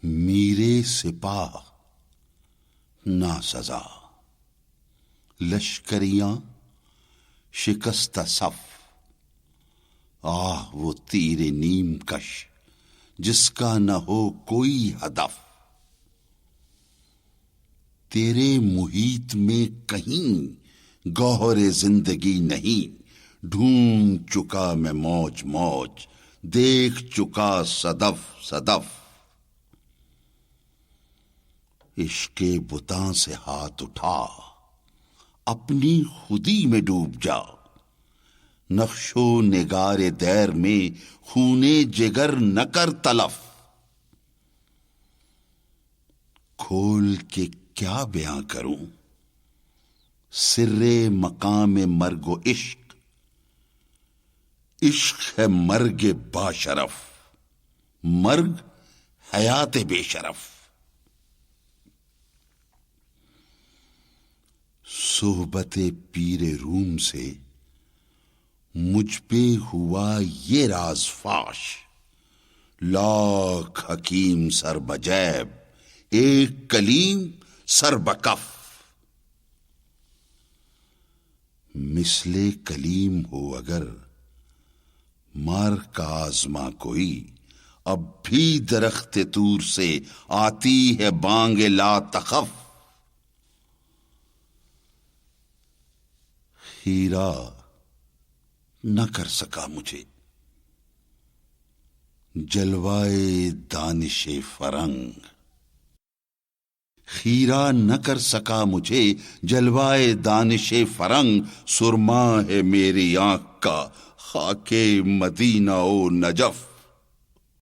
میرے سپاہ نا سزا، لشکریاں شکستہ صف، آہ وہ تیر نیم کش جس کا نہ ہو کوئی ہدف۔ تیرے محیط میں کہیں گوہر زندگی نہیں، ڈھونڈ چکا میں موج موج، دیکھ چکا صدف صدف۔ عشق بتاں سے ہاتھ اٹھا، اپنی خودی میں ڈوب جا، نقش و نگار دیر میں خونے جگر نہ کر تلف۔ کھول کے کیا بیاں کروں سر مقام مرگ و عشق، عشق ہے مرگ باشرف، مرگ حیات بے شرف۔ صحبت پیر روم سے مجھ پہ ہوا یہ راز فاش، لاکھ حکیم سر بجیب ایک کلیم سر بکف۔ مثل کلیم ہو اگر مار کا آزما کوئی، اب بھی درخت طور سے آتی ہے بانگ لا تخف۔ ہیرا نہ کر سکا مجھے جلوائے دانش فرنگ، خیرہ نہ کر سکا مجھے جلوائے دانش فرنگ۔ سرما ہے میری آنکھ کا خاک مدینہ و نجف،